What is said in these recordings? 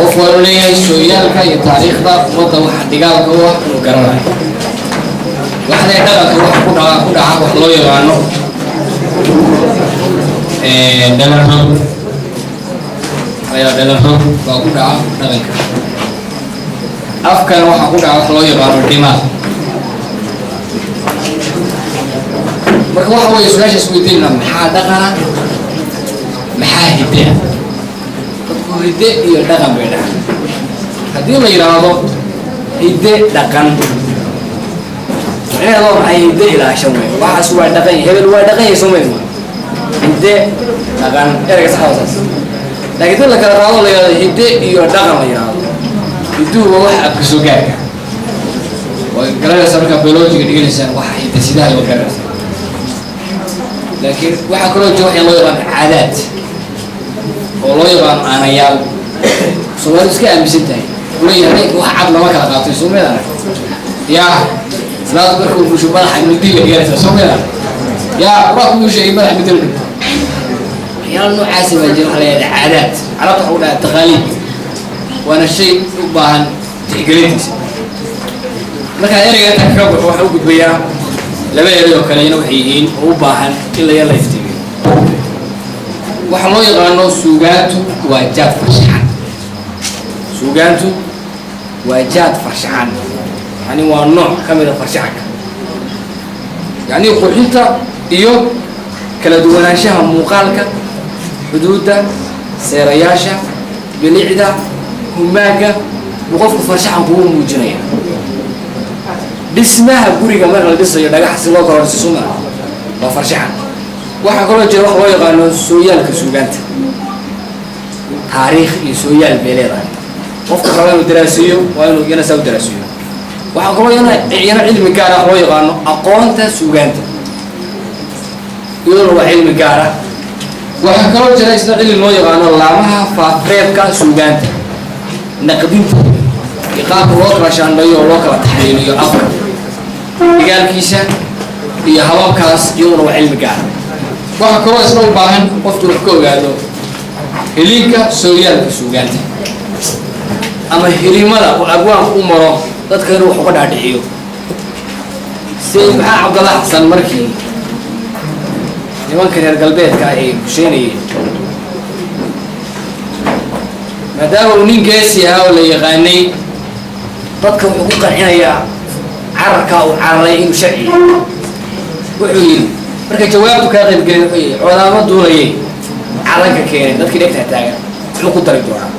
وفرني شويالك يتاريخ ذا وضع واحد دقال كوا وقرنا واحد يدرك روح كودا وحلوي وعنو دلهم أيوة دلهم وكودا دلك أفكار واحد كودا وحلوي وعنو دماغ مركوا حوي سلاش سويتين لهم حادقنا محاهدة هيدة يردقن بينها هذه ما يرادو هيدة دقن أنا لو هيدة إلى شومي واحد سوى دقن هبل ودقن يسومي هيدة دقن إرجع سحوسس لكن تقول لك الرادو اللي هيدة يردقن ما يرادو هيدو هو واحد بسوقك وقرأ سرقة بيولوجي كده إنسان واحد يتسيده وكذا لكن واحد كله جوه يلا يبان عادات والله يبان أنا يال سؤال إسكان بسنتين وليه هنيك واحد ما كان قاطع سومي أنا يا لا تبركوا في شباب حد مدير جالس سومي أنا يا رأوا شيء ما حد مدير يا إنه حاسب الجرح على العادات على طول التقاليد وأنا الشيء باهن تقليد لكن أنا قلت أكبر وحوق بيا لما يريدوا كلين وحيين وباهن إلا يلا يفتي وحلو يغنوا سوقات وجاف شحن suugaantu waa jaad farshaxan yani waa nooc ka mid a farshaxanka yani qurxinta iyo kala duwanaanshaha muuqaalka xuduudda seerayaasha bilicda humaaga buu qofku farshaxan kugu muujinaya dhismaha guriga marka la dhisayo dhagax si loo kala dhiso suma waa farshaxan waxaa kaloo jira wax loo yaqaano sooyaalka suugaanta taariikh iyo sooyaal bay leedahay qofka raba inuu daraasiyo waa inuu iyana saa u daraasiyo waxaa kaloo iyana cilmi gaara loo yaqaano aqoonta suugaanta iyaduna waa cilmi gaara waxaa kaloo jira isna cilmi loo yaqaano laamaha faafreebka suugaanta naqdinta iyo qaabka loo kala shaandhayo oo loo kala taxliiliyo afka dhigaalkiisa iyo hababkaas iyaduna waa cilmi gaara waxaa kaloo isna u baahan qofku wax ka ogaado heliinka sooyaalka suugaanta ama hirimada oo abwaanku u maro dadka inuu wax uga dhaadhiciyo sayid maxaa cabdalla xasan markii nimanka reer galbeedka ay kusheynayeen maadaama uu nin geesi ahaa oo la yaqaanay dadka wuxuu ku qancinayaa cararkaa uu cararay inuu sharciya wuxuu yidhi marka jawaabtu kaa qaybgelin wuxuu yidhi colaamo duulayay calanka keenay dadkii dhegtaa taagan wuxuu ku dari doonaa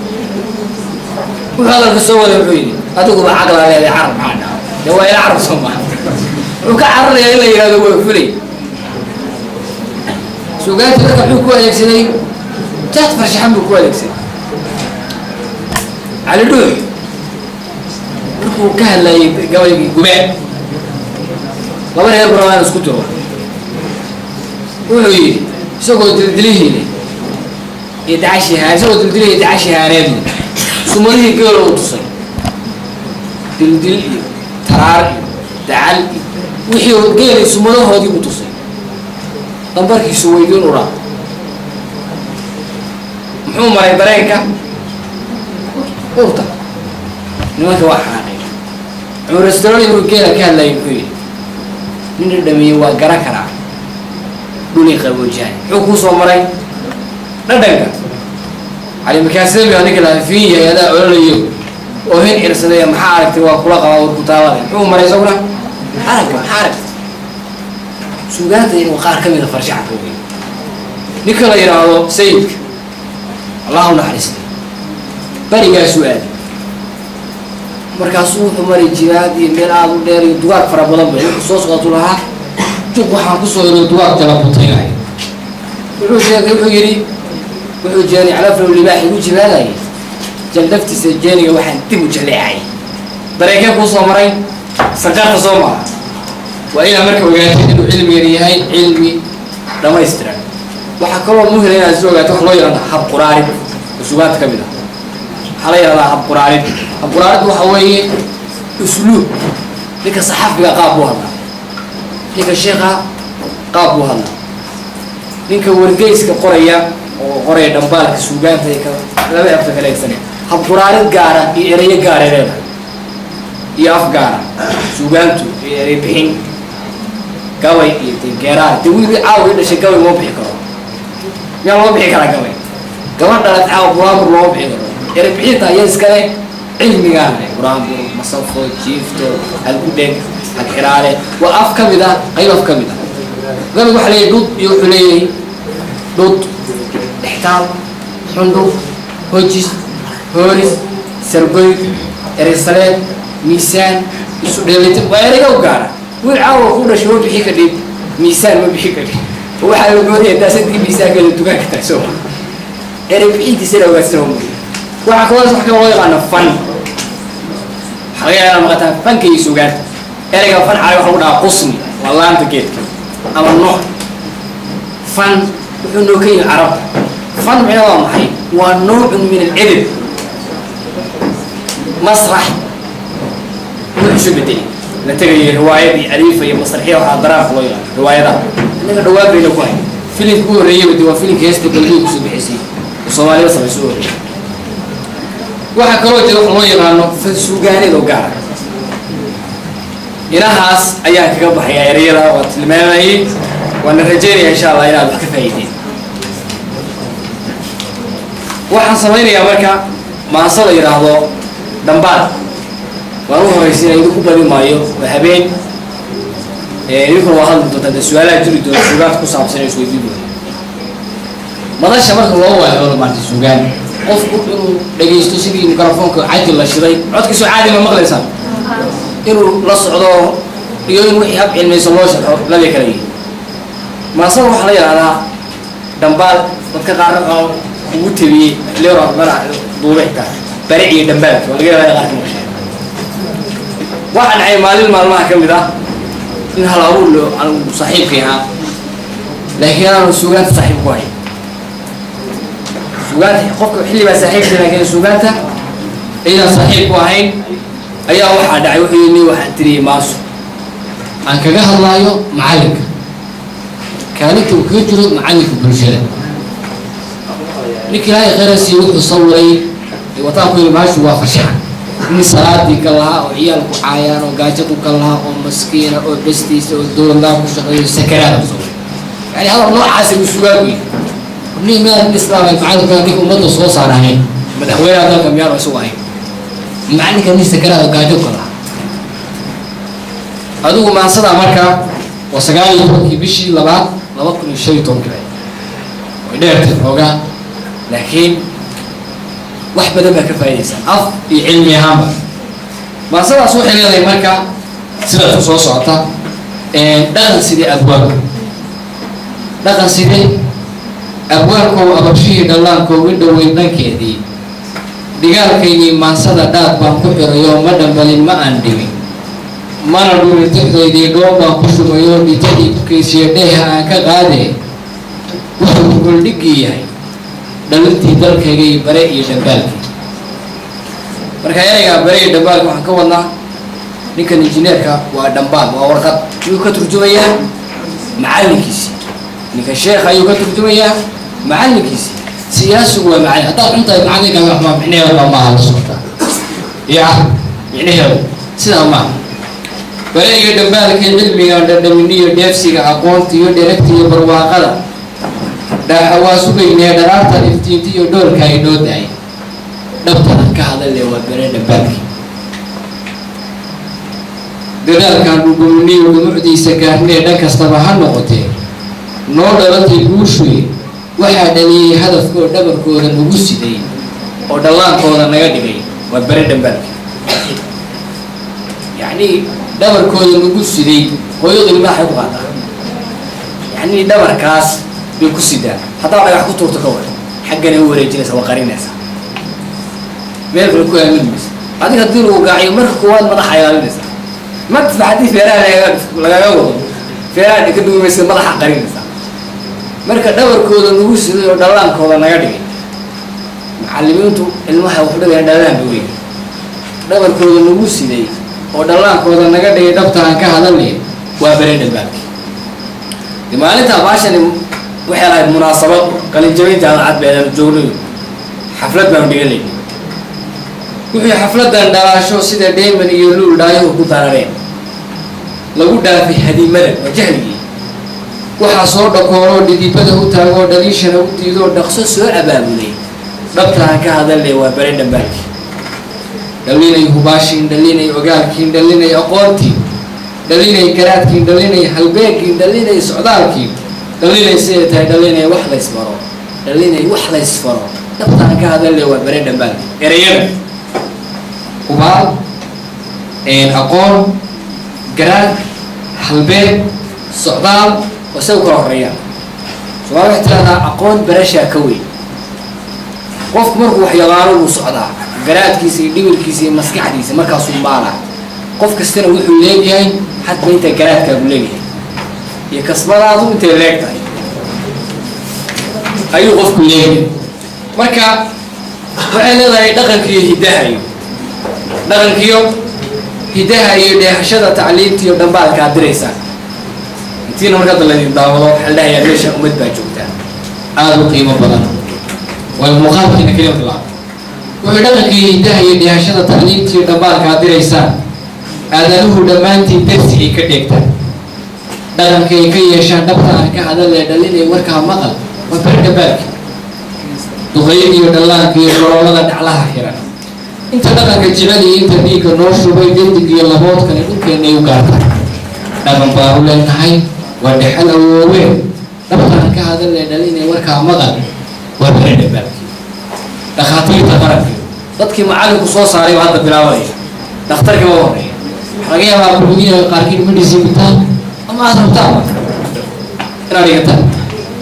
wuxuu hadalka soo waday wuxuu yidhi adiguba caqlaa leeday carar maxaa dhaca dee waa ila carar soo maha wuxuu ka cararayaa in la yidhahdo waa fulay suugaanti marka wuxuu ku adeegsaday jaad farshaxan buu ku adeegsaday cali dhuux markuu ka hadlayay gabaygii gubee laba reer barabaan isku jiro wuxuu yidhi isagoo dildilihiile iyo dacashihaan isagoo dildilihi dacashihaaneedna sumadihii geelo u tusay dildil iyo taraar iyo dacal iyo wixii geelay sumadahoodii u tusay dambarkiisu weydiin uraa muxuu maray dareenka urta nimanka waa xanaaqay cumar astaroli markuu geela ka hadlayay muxuu yidhi nin dhameeyey waa garan karaa dhuli qaboojahay muxuu kuu soo maray dhadhanka cali makaasami aa ninka lahaa fiin yahay adaa ololayo oo hin irsadaya maxaa aragtay waa kula qabaa war kutaabada muxuu maray isaguna aragga maxaa aragtay suugaanta inuu qaar ka mida farshaxanka wey ninka la yidhaahdo sayidka allahu naxariistay barigaasuu aaday markaasuu wuxuu maray jihaad iyo meel aada u dheer iyo dugaag fara badan ba wuxuu soo socatu lahaa jug waxaan kusoo yiro dugaag jalabutaynahay wuxuu yidhi wuxuu jeeni calaflow libaax igu jihaadayay jaldaftiisa jeeniga waxaan dib u jaleecay dareenkee kuu soo maray sanqaarta soo maha waa inaa marka ogaatid inuu cilmigani yahay cilmi dhamaystiran waxaa kaloo muhila inaad is ogaato wax loo yaqaano hab quraarid oo suugaanta ka mid ah waxaa la yidhahdaa hab quraarid hab quraarid waxa weeye usluub ninka saxaafiga qaab buu hadlaa ninka sheekha qaab buu hadlaa ninka wargeyska qoraya oo qoraya dhambaalka suugaanta laba afta kala eegsanay hab quraarid gaara iyo ereyo gaara leedahay iyo af gaara suugaantu iyo erey bixin gabay iyo geeraar dee wiilii caawa i dhashay gabay loo bixi karo miyaa loo bixi karaa gabay gabadh dhalat caawa buraanbur looma bixi karo erey bixinta ayaa iskale cilmigaan buraanbur masafo jiifto halgudheg halxiraale waa af ka mid ah qayb af ka mid ah gabay waxaa leeyahay dhud iyo wuxuu leeyahay dhud dhextaal xundhur hojis hooris sargoy erey saleed miisaan isu dheelita waa ereyga u gaara wiil caawa ku dhashay ma bixi kadhib miisaan ma bixi kadhib waxaa la doonaya daasadii miisaankeeda dugaanka tahay soo erey bixintiisana ogaasana mooye waxaa kaloo wax kale loo yaqaano fan waxaa laga yaabaa maqataa fanka iyo suugaanta ereyga fan cali waxa lagu dhahaa qusni waa laanta geedka ama nooc fan wuxuu noo ka yihi carabta fan micna waa maxay waa noocun min alcilm masrax wuxuu isu bedelay la tegayay riwaayad iyo aliifa iyo masraxiya waxaa daraarka loo yaqaano riwaayadaha innaga dhawaan bayna ku hay filimka u horreeyay de waa filimka heesta galbiga kusoo bixisay oo soomaalida samayso u horreeyay waxaa kaloo jira wax loo yaqaano fan suugaaneed oo gaara inahaas ayaan kaga baxayaa ereyada waa tilmaamayay waana rajeynaya insha allah inaad wax ka faa'iideen waxaan samaynayaa marka maase la yidhaahdo دنبال وأروح رئيسنا يدخل بدي مايو وهبين يدخل واحد من السؤالات جري دون سؤالات كوسام سنة شوي ديبو ما ده شمرك الله ولا ما تسوقان قف إنه لقي يستوسي ميكروفون كعادي الله شري عدك سو عادي ما مغلسان إنه لصعده يوم وحي أب علم يسموش لا بيكريه ما صار حليا على دنبال بتكعر أو وتبي ليرة مرة ضوبعته بريء دنبال ولا غير هذا غير مشي واحد عمال المال ما كم ده إنها لا أقول له أنا صحيح فيها لكن أنا سوقات صحيح واحد سوقات قفك حلي بس صحيح لكن سوقاته إذا صحيح واحد أي واحد عيوني واحد تري ماسو أنك جه الله يو معلك كانت وكجرو معلك بالشرع لكن هاي غير سيوح صوري وطاقوا الماشي وافشان من صلاتي كلها وعيالك وعيان وقاجتك كلها ومسكينة وبستيس والدور الله وشغل سكرات يعني هذا نوع حاسب السواقي ابني ما الإسلام يفعله كان كيف أمده صوص على هاي مدحوية هذا كم يارو سواقي مع أنك أني سكرات وقاجتك كلها هذا ما صدى مركا وسجاي يبكي بشي لبعض لبكون الشيطان كذا وديرت الفوقا لكن واحد بدأ كفايسة علمي هام ما صار صوح اللي مركا سيرة صوص عطا دخل سيدي أبوالكم أبشيه دلانكم ويدو ويدن كذي دقال كيني ما صدى دات بانكوحر يوم مدن بلين ما أندمي ما ندور تحضي دي دوم بانكوشو ميون دي تدي كيسيديها أنك غادي وحبول دقي يعني dhalintii dalkaygay bare iyo dambaalkii marka erayga bare iyo dambaalka waxaan ka wadnaa ninkan injineerka waa dambaal waa warqad ayuu ka turjumayaa macallinkiisi ninka sheekh ayuu ka turjumayaa macallinkiisi siyaasigu waa macallin haddaad cuntahay macallinka wax ma micnaheeda maaha la socota yaa micnaheedu sidaa maaha bare iyo dambaalka cilmiga dhadhaminiyo dheefsiga aqoonta iyo dheregta iyo barwaaqada واسوقين درارة الافتيتي ودور كاينو داي دبتنا كهذا اللي هو بريد بالكي درار كانوا بمني ودمعدي سكاني دك استباحا نقطي نور درتي بوشوي واحد لي هدف كو دبر كو نغوسي دي ودلان كو نغا دغاي وبريد بالكي يعني دبر كو نغوسي دي هويدي ما حيبغاتا يعني دبر كاس بيكسيدا حتى على حكومة تكون حقنا هو رجال سوا قريناس ما يقول كوي من بس هذه كتير وقاعي مرة كوان ما ضحية للناس ما تسمع حديث فيران لا يقول فيران كده بس ما ضح قريناس مرة دور كود النوس دلان كود نقدي معلمينتو المها وحده دلان بوي دور كود النوس دي ودلان كود نقدي دبتها كهذا اللي وبريد الباقي لما أنت عشان وحنا المناسبة قال الجميع جامعات بين الجوري حفلة بمدينة وهي حفلة داراشو سيدا دايما يقولوا دايو كتارين لو دا في هذه مرة وجهلي وحصور دكورو دي بده تاغو دليشنا وديدو دقصو سوء أبابلي دبتها كهذا اللي هو برين دبالك دلينا يهباشين دلينا يوغالكين دلينا يقوانتين دلينا يكراتكين دلينا يحلبيكين دلينا يسعدالكين دلينا يسيرتها دلينا وحلا يسفروا دلينا وحلا يسفروا دبتها كهذا اللي هو برين دبالك إريانا وبعد أقول قراد حلبين صعدال وسوق الرياض سؤال احترانا أقول برشا كوي قف مركو حيوانو وصعدال قراد كيسي ديول كيسي مسكح ديسي مركا صنبالا قف كستنا وحو ليجي حتى انت قراد كابو ليجي يكسبنا عضو انت ليك أيو قف كليجي مركا وعلى ذا دقن كيه هداهي دقن كيو هداهي دهشة تعليمتي ودنبالك أدريسا انتين مركا دلني داولو حلها يا ليش أمد باجوكتا هذا قيمة بدنا والمخالف هنا كلمة الله وعندنا كي هداهي دهشة تعليمتي ودنبالك أدريسا هذا له دمانتي درسي كديكتا دقن كي يشان دبتا كهذا اللي دلني وركها مقل وبرد بالك تغيري ودلان كي يقولون لك علىها حيران انت دقنك جعلي انت ديك النور شبي ديك يلبوت كان ممكن يوقعك دقن بارو لنهاي ودحل ووين دقنك هذا اللي دليني وركا مغل وبرد بالك دخاتير تقرب dadkii macalinku soo saaray hadda bilaaway dhakhtarka waa horay laga yaabaa bulshada qaarkiin medicine bitaan ama asabtaan raadiyada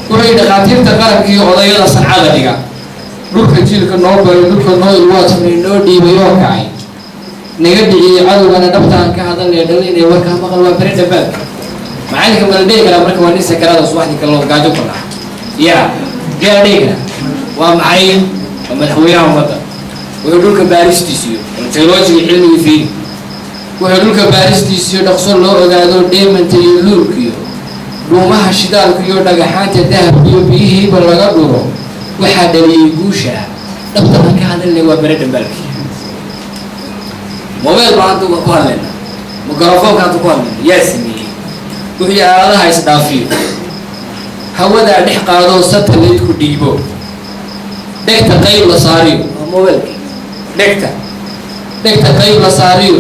waxay dhaqaatiirta qaranka iyo odayada sancada dhiga dhulka jiilka noo baro dhulka noo ilwaasnay noo dhiibayo kacay naga dhigay cadowgana dhabtaan ka hadalay dhalinay warka maqal waa bari dhabaad macalinka maldheey kala marka waa nisa karada subaxdii kala gaajo kala yaa dheega waa maxay madaxweynaha ummadda ويقولك باريستيسيو تيولوجي علمي فيه ويقولك باريستيسيو دقصر لو أقادو ديما تيولوكيو رومها شدالكيو دقحات الذهب كيو بيه بلغا دورو وحاد لي يقوشا دقصر كهذا اللي هو برد بالك موبيل بعضو قال لنا ميكروفون كانت قال لنا ياسمي وهي هذا هيستافيو هو ده دحقادو ساتليت كديبو دكتا قيل لصاريو موبيلك دكتا قيب لصاريو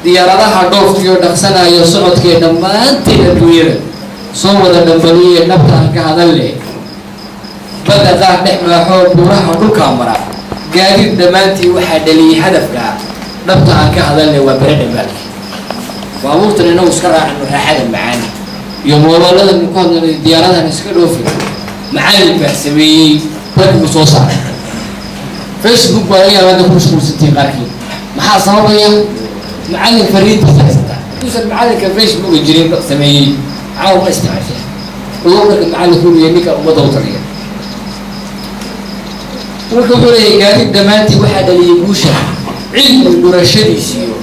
ديارadaha dhoofkiyo dhaqsanayo socodkee dhammaanteed adduunyada soo wada dhambaliyay nabtaan ka hadalay bada qaar dhex maaxoo buuraha dhulka mara gaadiid dhammaantii waxaa dhaliyay hadafka nabtaan ka hadalay waa bari dhabalki baabuurtan inuu iska raacno raaxada macaan iyo moololada ku hadlay diyaaradahan iska dhoofi macaan baa sameeyay dadku soo saaray Facebook ولا هذا كل شيء ستين قاركين ما حصل ويا معلم فريد تسعة توصل معلم كفيسبوك يجري سمي عاو ما استعجل ويقول لك معلم كل يميك أو مضوطرية وكبر قال الدماتي واحد اللي يبوشه علم البرشدي سيو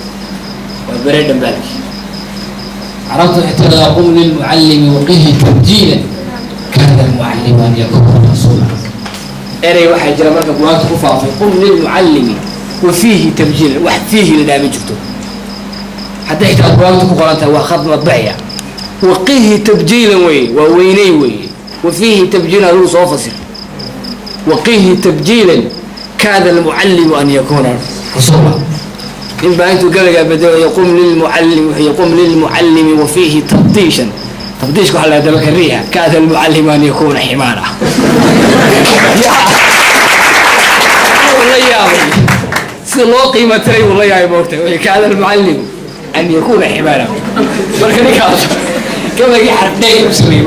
وبرد بالك عرفت حتى لا أقوم للمعلم وقيه تبجيلا كان المعلم أن يكون رسولا أري واحد جرى مركب وقت كفافي قم للمعلم وفيه تبجيل واحد فيه لدامي جبته حتى يحتاج وقت كقرانته وخط مطبعية وقيه تبجيلا وويني وفيه تبجيلا هو صوفصل وقيه تبجيلا كاد المعلم أن يكون رسولا إن بأنتوا قبل يقوم للمعلم وفيه تبطيشا تبديشكو على ذلك الريح كاد المعلم أن يكون حمارا والله يا أبي سلو قيمة تري والله يا أبي كاد المعلم أن يكون حمارا بركني كاد كما يحرق دايم سوي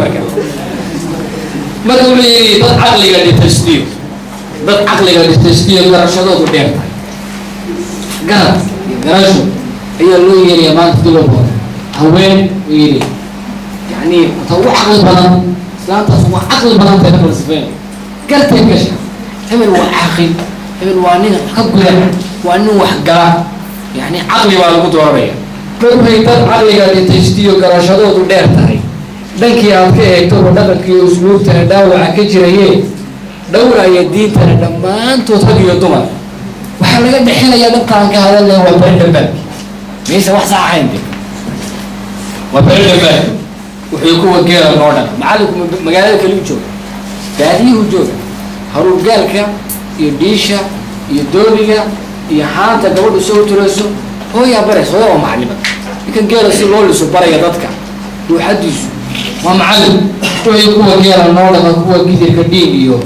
ما تقول لي ضد عقلي قال التسديد ضد عقلي قال التسديد ورشدوه قدام قال هي اللي يا ما تقولوا هوين ويري يعني تطوع عقل بدن لا تصوع عقل بدن تدخل السفين قلت يكشف همن وعاقل همن وانين حقه وانه وحقا يعني عقلي ولا قدرة فهي تد عقلي قال تجديه كرشدوه قدام تاعي دنكي أوكي يكتب دقك يسلوب تنداوع كجريه دورة يدين تندمان توصل يدوما وحنا قد حين يدق عن هذا اللي هو برد البلد ليس واحد ساعة عندك وبرد البلد وحيكون غير النورد معلكم مقالك اليوتيوب هذه وجود هرو قالك يديشا يدوليا يحانتا قبل صوت رسو هو يا برس هو معلمك لكن غير سلول سبرا يدك يحدث ومعلم وحيكون غير النورد هو كثير كدين يو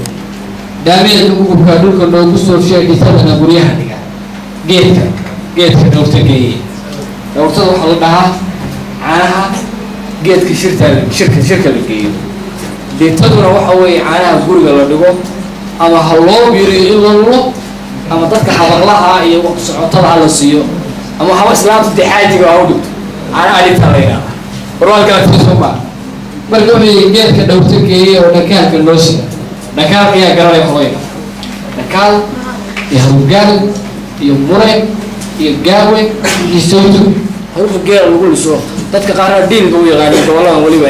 دامين كبوك كادوك لو بصور شيء كثيرنا بريحة جيت دورتكي دورتك وحلقها عنها جيت شركة لكي دي تدور وحوي عنها قرقة لدقو أما هلو بيري إلا الله أما تدك حضر لها سعوطة على السيو أما هو إسلام تحاجي وعودت أنا علي ترينا وروان كانت تسمع بلقوني جيت كدورتكي ونكال كالنوسي نكال يا قرار يحوينا نكال يهرقال يمرق يقاوي يسوتو هروف الجير نقول سوق dadka qaar diin buu yaqaan walaal waliba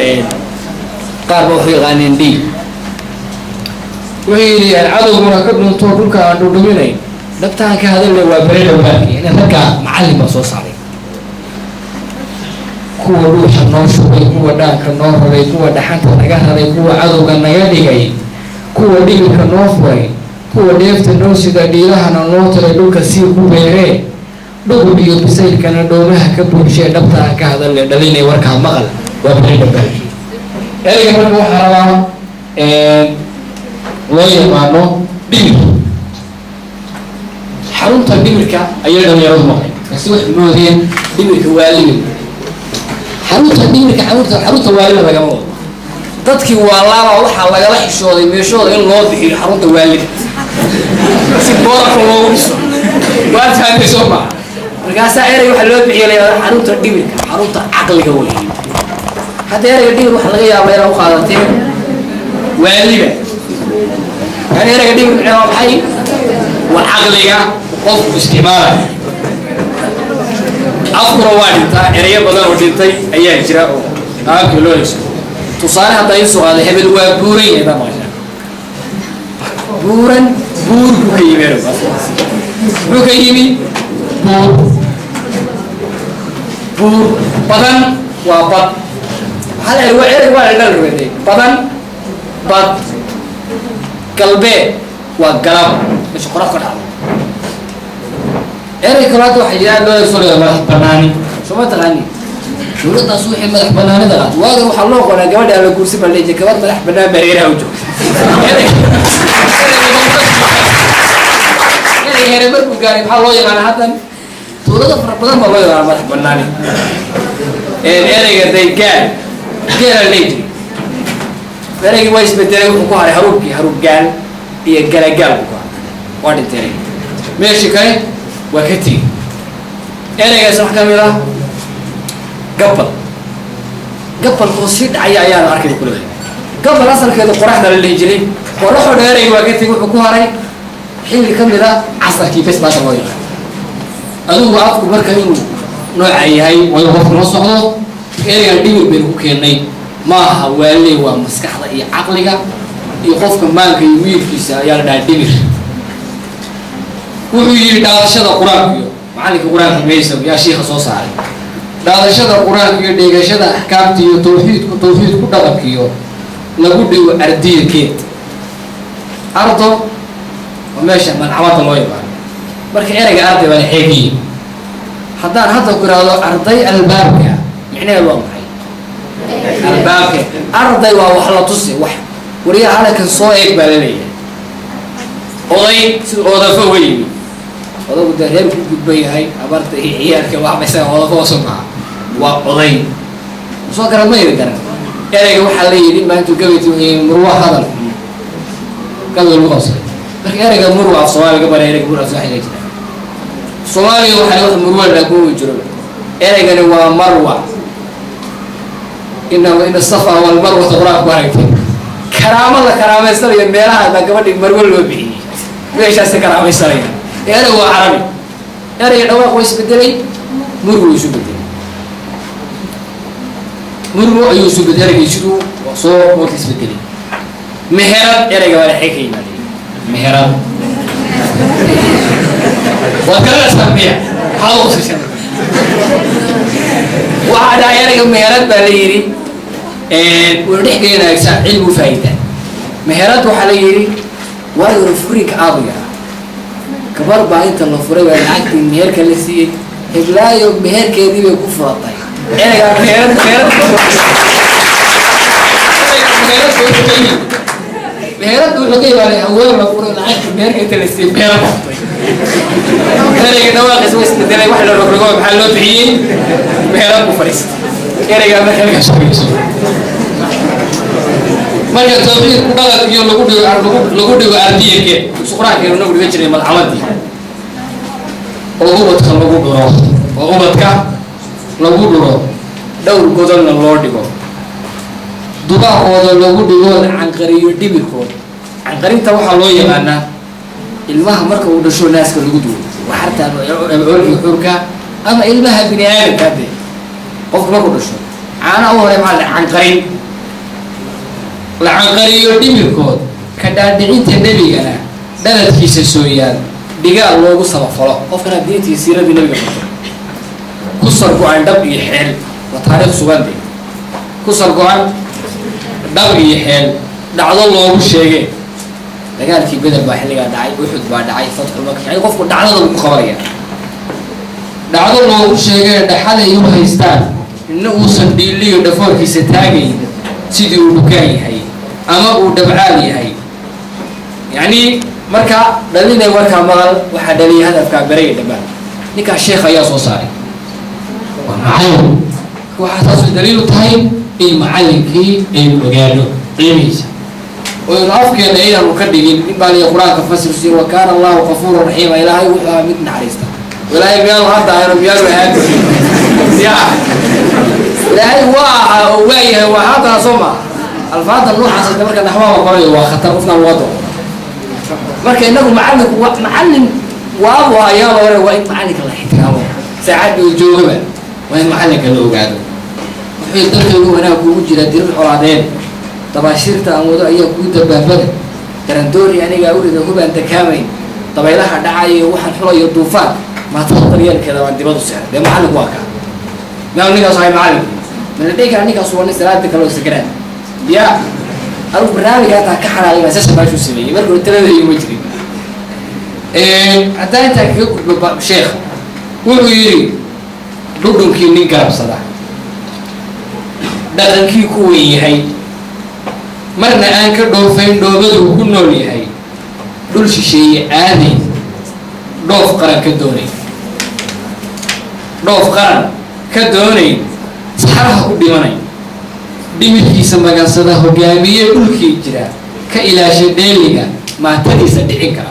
qaar buu yaqaan diin wixii cadawguna ka dhunto dhulka aan dhuminay dabtaan ka hadalay waa bari dhawaankii in dadka macallin ba soo saaray kuwa ruuxa noo shubay kuwa dhaanka noo raray kuwa dhaxanta naga raray kuwa cadawga naga dhigay kuwa dhigilka noo furay kuwa dheefta noo sida dhiirahana noo taray dhulka sii ku beeree dhugub iyo bisaylkana dhoomaha ka buushee dhabta aan ka hadalne dhalinay warkaa maqal waa berdhabal ereyga marka waxaa rabaa loo yaqaano dhimir xarunta dhimirka ayay dhalinyaradu maqay kasi wax moodeen dhimirka waalida xarunta dhimirka xarunta waalida lagama wado dadkii waalaaba waxaa lagala xishooday meeshooda in loo bixiyo xarunta waalida si boorarka loogu dhiso waa fahamtay soo maa markaasaa erey waxaa loo bixiyay xarunta dhimirka xarunta caqliga wey hadda ereyga dhimir waxaa laga yaabaa inaad u qaadateen waalida يعني أنا قديم العراق حي والعقلية قف استعماله أذكر واحد تا إريا بدر وديتي أيام جراء أكل لونس تصارح تايسو هذا هبل وبورين هذا ما شاء بورن بور بكيمير بكيمي بور بور بدن وبد هذا هو بدن بد قلبي وقلب مش قرف كذا إيه كلاد واحد يا لو يصير ملح بناني شو ما تغني شو رد صوحي ملح بناني ده واقع وحلوق ولا جواد على كرسي بالليل كمان ملح بناني بريرة وجو يعني هنا برضو قاري بحلوق يعني حتى تقول ده فرق بدن بالله يا ملح بناني إيه كده كان الليل فريق وايش بدري وكواري هروب قال هي قال وكواري واحد تاني ماشي كاي وكتي أنا جالس أحكي ميلا قبل قصيد عيان أركض كله قبل أصلا كده قرحنا للهجري وروحوا داري وكتي وكواري حين كم ذا عصر كيف بس ما شاء الله أدو وعفو بركانين نوع هاي ويوقف نصه أنا قديم بينكوكيني ما هوالي ومسكحة إيه عقلك يخوفك مالك يميل كيسا يالدا دمر وحي دالشة القرآن معلك القرآن في ميسا يا شيخ صوصاري دالشة القرآن كيو ديغشة أحكامتي توحيد كدغب كيو لابد أردية كيت أرضه وماشي من عوات الله يبقى بركي إيرك أرضي ولا حيكي حتى كرادو أرضي الباب معنى الوضع الباقي أرضي ووحلا تصي وح وريا على كان صايق بالليل أضي أضافه ويني أضاف الدهير كل هاي عبارة هي كواحد بس أضافه وصنع وأضي وصاكر ما يقدر يعني وحلي ما أنتوا قبيتوا مروح هذا كذا الوصل لكن أنا مروح الصومالي قبل أنا مروح صحيح كذا الصومالي وحلي مروح لكم يجرب أنا كانوا مروح إن الصفا والمروة غراق باركتين كرامة الله كرامة السرية ميلها هذا قبل مرول وبيه ليش هسه كرامة السرية يعني هو عربي يعني يدوا كويس بدري مرول يشوف بدري مرول يشوف بدري يشوف وصو موتيس بدري مهرب يعني قبل حكي مهرب وكذا سميع خلاص يسمع وهذا يعني مهرب باليري ونحكي هنا علم فايدة مهارات وحليري وأنا فريق عابية كبر بعين تلفوري والعقد المهار كلسي إبلايو مهار كذي بكفر الطيب أنا مهارات وحكي ولا أول ما فور العقد المهار كلسي مهارات أنا كده واقع سويت الدنيا واحد لو رجعوا بحلو بعين مهارات وفريست أنا كده ما خليك أشوف marka tawxiid balad iyo lagu dhigo ardiyeke suqraanka inuu nagu dhiga jiray malcamadi oo ubadka lagu dhuro dhowr godolna loo dhigo dubaaqooda lagu dhigo canqariyo dhibirkood canqarinta waxaa loo yaqaanaa ilmaha marka uu dhasho naaska lagu duwo waxartaan olki xurka ama ilmaha bini aadamka de qofka markuu dhasho caana u hore maxaa canqarin لعنقريو دميركود كدادعينta nabigana dhaladkiisa sooyaan dhigaal loogu sabafalo qofkana diintii siiradii nabiga ku sargo'an dhab iyo xeel wa taariikh sugan ku sargo'an dhab iyo xeel dhacdo loogu sheegay dagaalkii Badar baa xilligaa dhacay, Uhud baa dhacay, Fatxu Makka, yani qofku dhacdada uu qabanaya dhacdo loogu sheegay dhaxal ay u haystaan in uusan dhiiliyo dhafoorkiisa taagayn sidii uu dhukaan yahay ama uu dhabcaal yahay. yani marka dhalinay warka maqal waxa dhaliyay hadafka baray dhabaan ninka sheekh ayaa soo saaray waa macallin waxa taas daliil u tahay in macallinkii ay ogaado qiimihiisa oo afkeena ayaan ka dhigin in baa la quraanka fasirsi wa kana Allahu ghafurur rahim ilaahay wuxuu mid naxariista walaahi biyaal hadda aynu biyaal wahaad ya ilaahay waa hada soma alfaada nuuxaas marka naxwaha qoray waa khatar qofna wado marka inagu macallin waa ayaa hore waa in macallinka la ixtiraamo saacad uu joogaba waa in macallinka la ogaado wuxuu dadku wanaag ugu jira dirin xolaadeen tabashirta amoodo ayaa ku dabaabada darandoori aniga awrida hubaan takaamayn dabaylaha dhacayo waxaan xulayo duufaan ma taqriirkeeda waan dibadu saaray de macallinku waa ka ma niga soo macallin ma dadka aniga soo wani salaad kale oo sagraan ya aru barnaamijka ta ka xalaalay ma sasha baashu sameeyay markuu talada igu jiray haddaan inta ka gudbo sheekh wuxuu yiri dhudunkii nin garabsada dhaqankii ku weeyahay marna aan ka dhoofayn dhoobadu ku nool yahay dhul shisheeye aaday dhoof qaran ka doonay saxaraha ku dhimanay dhimirkiisa magansada hogaamiye dhulkii jira ka ilaashay dheeliga maatadiisa dhicin kara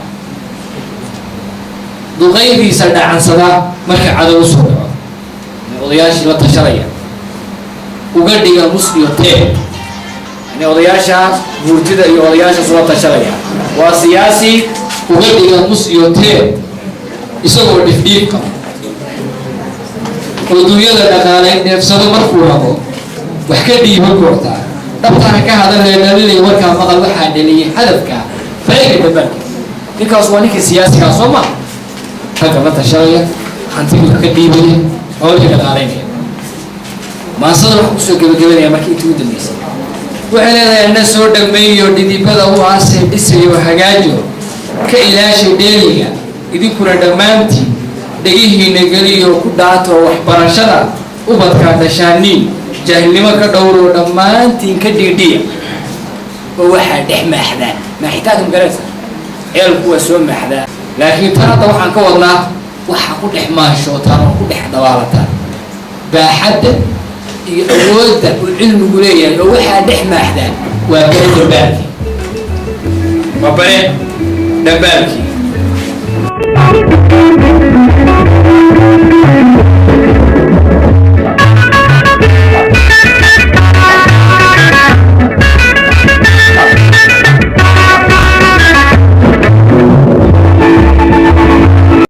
duqaydiisa dhacansada marka cadow soo dhaco odayaashii la tashanaya uga dhiga musliyo tee yani odayaasha buurtida iyo odayaasha soo tashanaya waa siyaasi uga dhiga musliyo tee isagoo dhifdhiif qaba waduunyada dhaqaaleyn neefsado markuu rabo wax ka dhiiba goortaa dhabtana ka hadalaya dhalilay warkaa maqal waxaa dhaliyay hadafka fayga dhabanka ninkaas waa ninkii siyaasigaa soo ma ragga la tashanaya hantidu ka dhiibaya xoolihii dhaqaaleynaya maasada wax kusoo gabagabanaya markii intii u dambeysay waxay leedahay na soo dhameeyo dhidibada u aasay dhisayo hagaajo ka ilaashay dheeliga idinkuna dhammaantiin dhagihiina geliyo ku dhaato waxbarashada ubadkaa dhashaaniin jaahilnimo ka dhowro dhammaantiin ka dhiidhiya oo waxaa dhex maaxdaa maaxitaanka magaraysa ceelku waa soo maaxdaa laakiin tan hadda waxaan ka wadnaa waxaa ku dhex maashootaan oo ku dhex dabaalataan baaxadda iyo awoodda uu cilmigu leeyahay oo waxaa dhex maaxdaan waa bare dhambaalkii